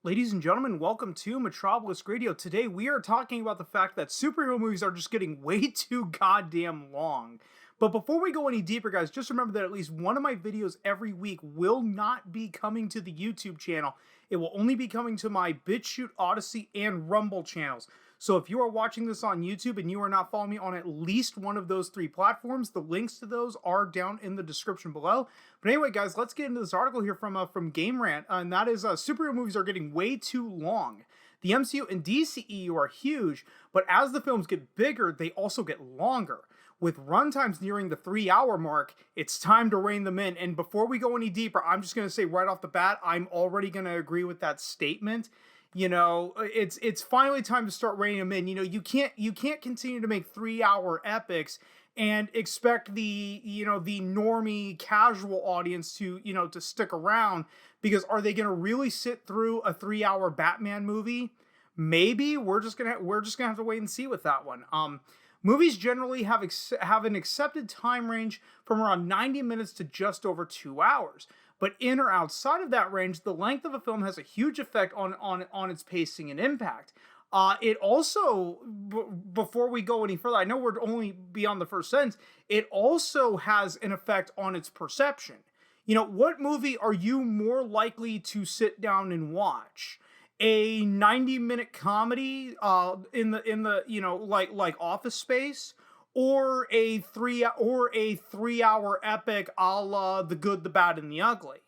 Ladies and gentlemen, welcome to Metropolis Radio. Today we are talking about the fact that superhero movies are just getting way too goddamn long. But before we go any deeper, guys, just remember that at least one of my videos every week will not be coming to the YouTube channel. It will only be coming to my BitChute, Odyssey, and Rumble channels. So if you are watching this on YouTube and you are not following me on at least one of those three platforms, the links to those are down in the description below. But anyway, guys, let's get into this article here from Game Rant, and that is superhero movies are getting way too long. The MCU and DCEU are huge, but as the films get bigger, they also get longer. With runtimes nearing the 3-hour mark, it's time to rein them in. And before we go any deeper, I'm just going to say right off the bat, I'm already going to agree with that statement. You know, it's finally time to start reining them in. You know, you can't continue to make 3-hour epics and expect the normie casual audience to stick around, because are they going to really sit through a 3-hour Batman movie? Maybe. We're just gonna have to wait and see with that one. Movies generally have an accepted time range from around 90 minutes to just over 2 hours. But in or outside of that range, the length of a film has a huge effect on its pacing and impact. It also, before we go any further, I know we're only beyond the first sentence, it also has an effect on its perception. You know, what movie are you more likely to sit down and watch? A 90-minute comedy in the like Office Space, or a 3-hour epic a la The Good, the Bad, and the Ugly?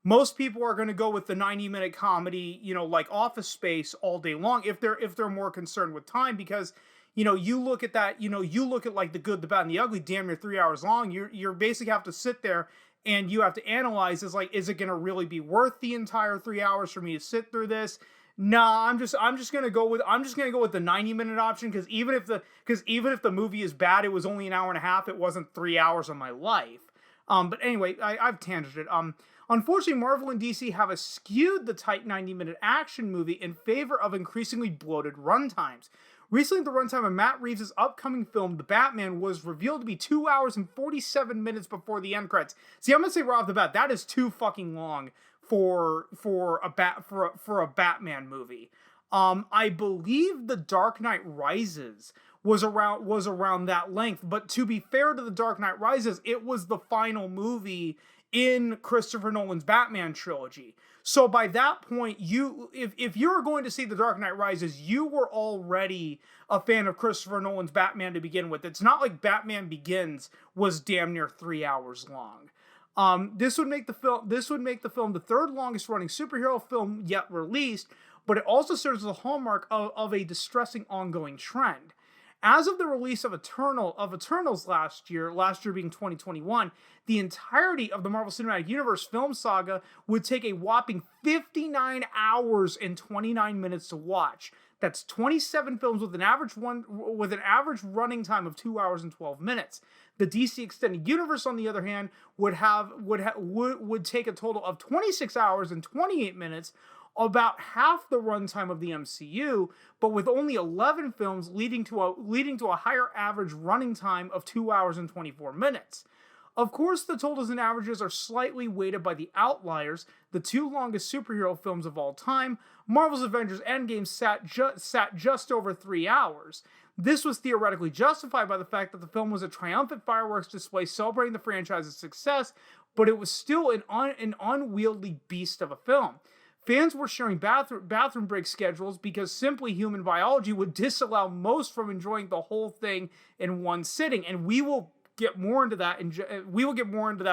Most people are going to go with the 90-minute comedy, like Office Space, all day long, if they're more concerned with time, because you look at that, you look at like The Good, the Bad, and the Ugly, damn near 3 hours long. You're basically have to sit there and you have to analyze, is it going to really be worth the entire 3 hours for me to sit through this? Nah, I'm just gonna go with the 90-minute option, because even if the movie is bad, it was only an hour and a half. It wasn't 3 hours of my life. But anyway, I've tangented. Unfortunately, Marvel and DC have skewed the tight 90-minute action movie in favor of increasingly bloated runtimes. Recently, the runtime of Matt Reeves' upcoming film, The Batman, was revealed to be 2 hours and 47 minutes before the end credits. See, I'm gonna say right off the bat, that is too fucking long for a Batman movie. I believe The Dark Knight Rises was around that length, but to be fair to The Dark Knight Rises, it was the final movie in Christopher Nolan's Batman trilogy. So by that point, if you were going to see The Dark Knight Rises, you were already a fan of Christopher Nolan's Batman to begin with. It's not like Batman Begins was damn near 3 hours long. This would make the film the third longest running superhero film yet released, but it also serves as a hallmark of a distressing ongoing trend. As of the release of Eternals last year being 2021, the entirety of the Marvel Cinematic Universe film saga would take a whopping 59 hours and 29 minutes to watch. That's 27 films with an average running time of 2 hours and 12 minutes. The DC Extended Universe, on the other hand, would take a total of 26 hours and 28 minutes, about half the runtime of the MCU, but with only 11 films, leading to a higher average running time of 2 hours and 24 minutes. Of course, the totals and averages are slightly weighted by the outliers. The two longest superhero films of all time, Marvel's Avengers EndGame, sat just over 3 hours. This was theoretically justified by the fact that the film was a triumphant fireworks display celebrating the franchise's success, but it was still an unwieldy beast of a film. Fans were sharing bathroom break schedules because simply human biology would disallow most from enjoying the whole thing in one sitting, and we will get more into that,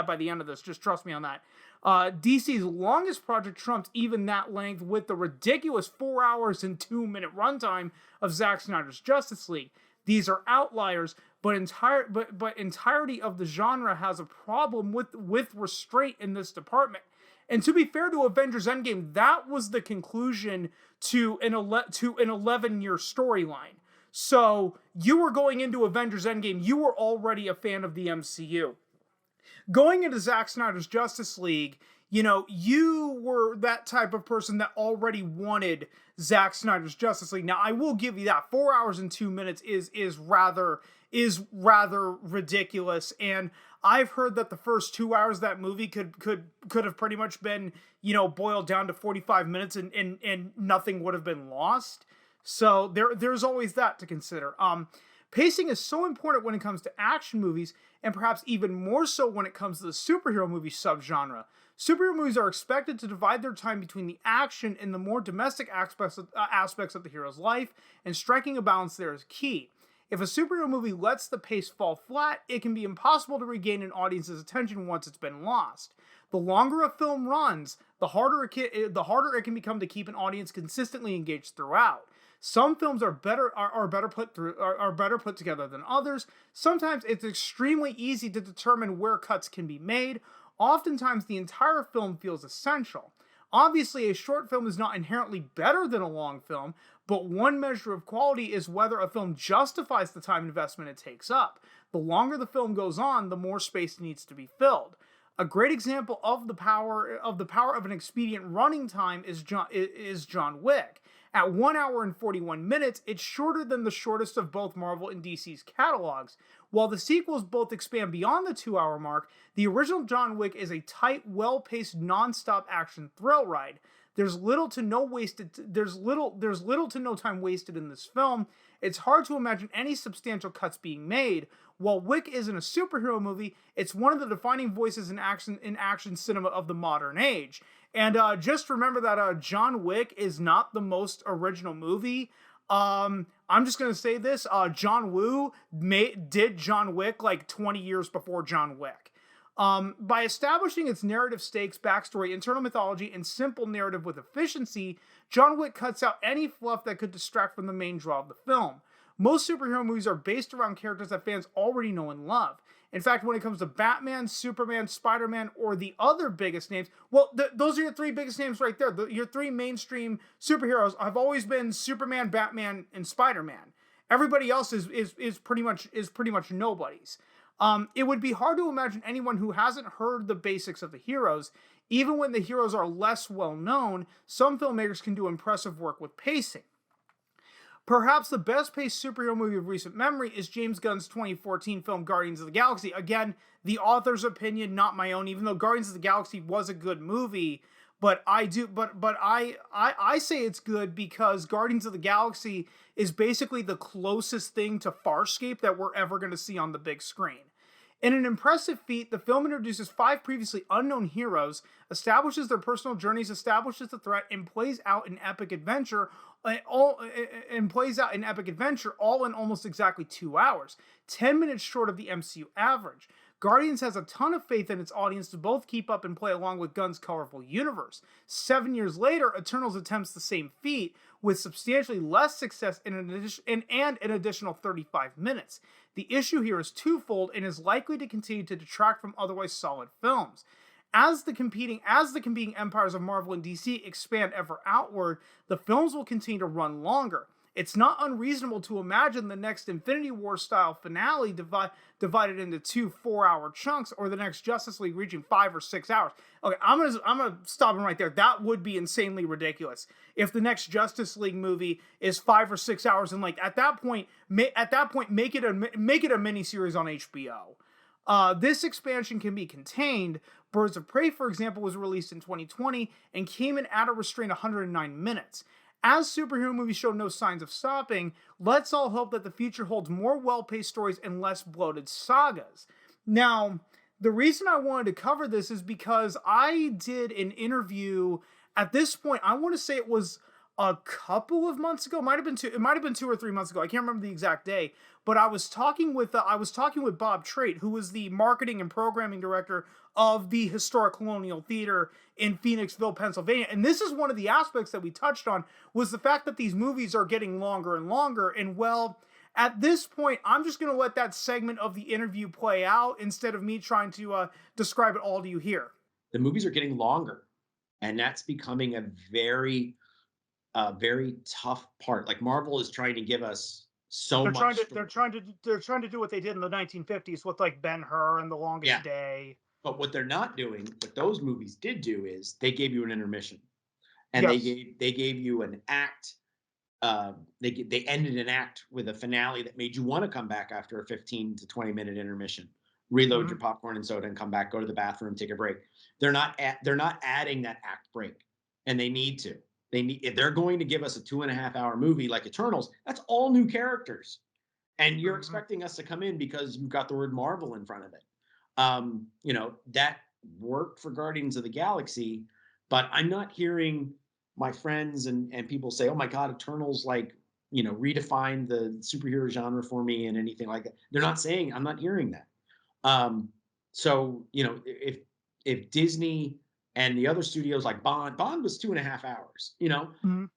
by the end of this. Just trust me on that. DC's longest project trumps even that length with the ridiculous 4 hours and 2-minute runtime of Zack Snyder's Justice League. These are outliers, but entirety of the genre has a problem with restraint in this department. And to be fair to Avengers Endgame, that was the conclusion to an 11-year storyline. So you were going into Avengers Endgame, you were already a fan of the MCU. Going into Zack Snyder's Justice League, you were that type of person that already wanted Zack Snyder's Justice League. Now, I will give you that 4 hours and 2 minutes is rather ridiculous, and I've heard that the first 2 hours of that movie could have pretty much been, boiled down to 45 minutes, and nothing would have been lost. So there's always that to consider. Pacing is so important when it comes to action movies, and perhaps even more so when it comes to the superhero movie subgenre. Superhero movies are expected to divide their time between the action and the more domestic aspects of the hero's life, and striking a balance there is key. If a superhero movie lets the pace fall flat, it can be impossible to regain an audience's attention once it's been lost. The longer a film runs, the harder it can become to keep an audience consistently engaged throughout. Some films are better put together than others. Sometimes it's extremely easy to determine where cuts can be made. Oftentimes, the entire film feels essential. Obviously, a short film is not inherently better than a long film, but one measure of quality is whether a film justifies the time investment it takes up. The longer the film goes on, the more space needs to be filled. A great example of the power of an expedient running time is John Wick. At 1 hour and 41 minutes, it's shorter than the shortest of both Marvel and DC's catalogs. While the sequels both expand beyond the 2 hour mark, the original John Wick is a tight, well-paced, non-stop action thrill ride. There's little to no time wasted in this film. It's hard to imagine any substantial cuts being made. While Wick isn't a superhero movie, it's one of the defining voices in action cinema of the modern age. And just remember that John Wick is not the most original movie. I'm just gonna say this: John Woo did John Wick like 20 years before John Wick. By establishing its narrative stakes, backstory, internal mythology, and simple narrative with efficiency, John Wick cuts out any fluff that could distract from the main draw of the film. Most superhero movies are based around characters that fans already know and love. In fact, when it comes to Batman, Superman, Spider-Man, or the other biggest names, well, those are your three biggest names right there. Your three mainstream superheroes have always been Superman, Batman, and Spider-Man. Everybody else is pretty much nobodies. It would be hard to imagine anyone who hasn't heard the basics of the heroes. Even when the heroes are less well known, some filmmakers can do impressive work with pacing. Perhaps the best-paced superhero movie of recent memory is James Gunn's 2014 film Guardians of the Galaxy. Again, the author's opinion, not my own. Even though Guardians of the Galaxy was a good movie, but I say it's good because Guardians of the Galaxy is basically the closest thing to Farscape that we're ever going to see on the big screen. In an impressive feat, the film introduces 5 previously unknown heroes, establishes their personal journeys, establishes the threat, and plays out an epic adventure, all in almost exactly 2 hours, 10 minutes short of the MCU average. Guardians has a ton of faith in its audience to both keep up and play along with Gunn's colorful universe. 7 years later, Eternals attempts the same feat, with substantially less success and an additional 35 minutes. The issue here is twofold and is likely to continue to detract from otherwise solid films. As the competing empires of Marvel and DC expand ever outward, the films will continue to run longer. It's not unreasonable to imagine the next Infinity War style finale divided into 2 4-hour chunks, or the next Justice League reaching 5 or 6 hours. Okay, I'm gonna stop him right there. That would be insanely ridiculous if the next Justice League movie is 5 or 6 hours, and at that point make it a miniseries on HBO. This expansion can be contained. Birds of Prey, for example, was released in 2020 and came in at a restrained 109 minutes. As superhero movies show no signs of stopping, let's all hope that the future holds more well-paced stories and less bloated sagas. Now, the reason I wanted to cover this is because I did an interview at this point. I want to say it was a couple of months ago. It might have been 2 or 3 months ago. I can't remember the exact day. But I was talking with Bob Trait, who was the marketing and programming director of the Historic Colonial Theater in Phoenixville, Pennsylvania. And this is one of the aspects that we touched on, was the fact that these movies are getting longer and longer. And well, at this point, I'm just going to let that segment of the interview play out instead of me trying to describe it all to you here. The movies are getting longer, and that's becoming a very tough part. Like, Marvel is trying to give us so much. They're trying to do what they did in the 1950s with like Ben-Hur and The Longest Day. But what they're not doing, what those movies did do, is they gave you an intermission, and Yes. they gave you an act. They ended an act with a finale that made you want to come back after a 15 to 20 minute intermission. reload Mhm. your popcorn and soda and come back, go to the bathroom, take a break. They're not adding that act break, and they need to. They need if they're going to give us a 2.5 hour movie like Eternals. That's all new characters, and you're Mhm. expecting us to come in because you've got the word Marvel in front of it. That worked for Guardians of the Galaxy, but I'm not hearing my friends and people say, "Oh my God, Eternals like redefined the superhero genre for me," and anything like that. They're not saying. I'm not hearing that. So if Disney and the other studios like Bond was 2.5 hours. Mhm.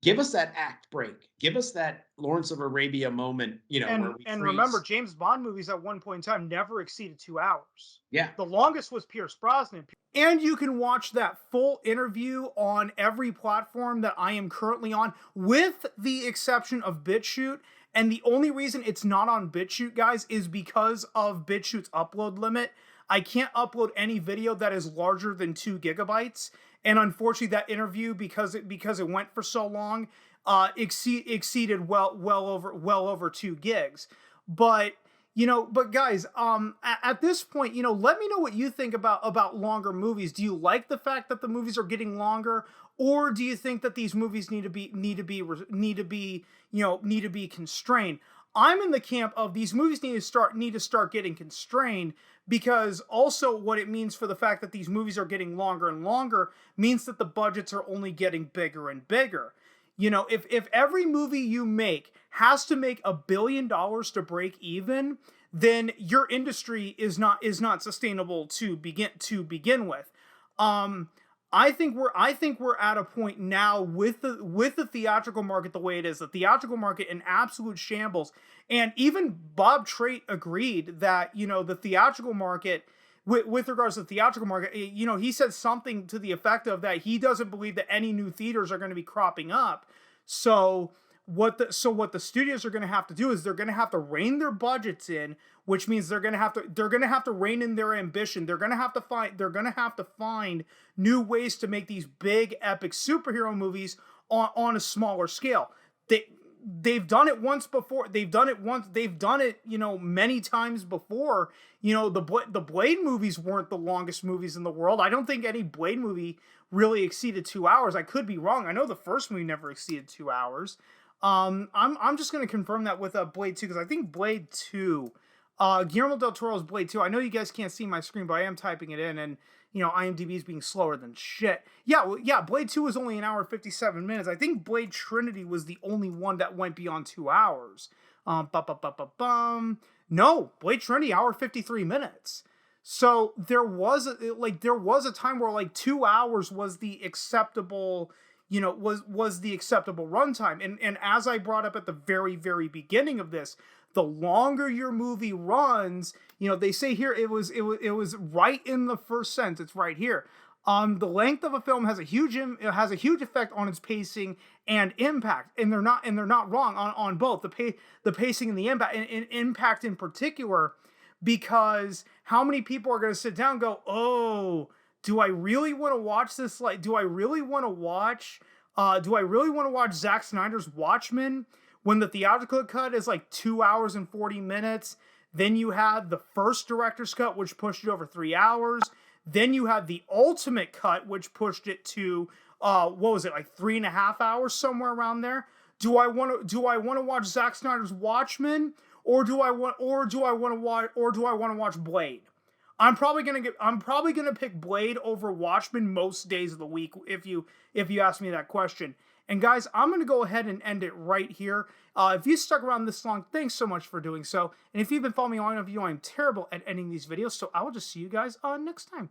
Give us that act break. Give us that Lawrence of Arabia moment. Where we And remember, freeze. James Bond movies at one point in time never exceeded 2 hours. Yeah, The longest was Pierce Brosnan. And you can watch that full interview on every platform that I am currently on, with the exception of BitChute. And the only reason it's not on BitChute, guys, is because of BitChute's upload limit. I can't upload any video that is larger than 2 GB. And unfortunately, that interview, because it went for so long, exceeded well over 2 gigs. But but guys, at this point, let me know what you think about longer movies. Do you like the fact that the movies are getting longer, or do you think that these movies need to be constrained? I'm in the camp of these movies need to start getting constrained, because also what it means for the fact that these movies are getting longer and longer means that the budgets are only getting bigger and bigger. If every movie you make has to make $1 billion to break even, then your industry is not sustainable to begin with. Um, I think we're at a point now with the theatrical market the way it is. The theatrical market in absolute shambles, and even Bob Trait agreed that the theatrical market. With regards to the theatrical market, he said something to the effect of that he doesn't believe that any new theaters are going to be cropping up. So what the studios are going to have to do is they're going to have to rein their budgets in, which means they're going to have to rein in their ambition. They're going to have to find new ways to make these big epic superhero movies on a smaller scale. They've done it once before. They've done it many times before. The Blade movies weren't the longest movies in the world. I don't think any Blade movie really exceeded 2 hours. I could be wrong. I know the first movie never exceeded 2 hours. I'm just gonna confirm that with Blade 2, because I think Blade 2, Guillermo del Toro's Blade 2. I know you guys can't see my screen, but I am typing it in, and IMDb is being slower than shit. Yeah, well, yeah, Blade 2 was only an hour and 57 minutes. I think Blade Trinity was the only one that went beyond 2 hours. No, Blade Trinity, hour 53 minutes. So there was a time where like 2 hours was the acceptable was the acceptable runtime. And as I brought up at the very, very beginning of this, the longer your movie runs, they say here it was right in the first sentence. It's right here. The length of a film has a huge effect on its pacing and impact, and they're not wrong on both the pacing and the impact, and impact in particular, because how many people are going to sit down and go, oh, do I really want to watch this? Like, do I really want to watch Zack Snyder's Watchmen when the theatrical cut is like 2 hours and 40 minutes? Then you had the first director's cut, which pushed it over 3 hours. Then you had the ultimate cut, which pushed it to what was it, like 3.5 hours, somewhere around there. Do I want to watch Zack Snyder's Watchmen, or do I want to watch Blade? I'm probably gonna pick Blade over Watchmen most days of the week, if you ask me that question. And guys, I'm gonna go ahead and end it right here. If you stuck around this long, thanks so much for doing so. And if you've been following me long enough, I'm terrible at ending these videos, so I will just see you guys next time.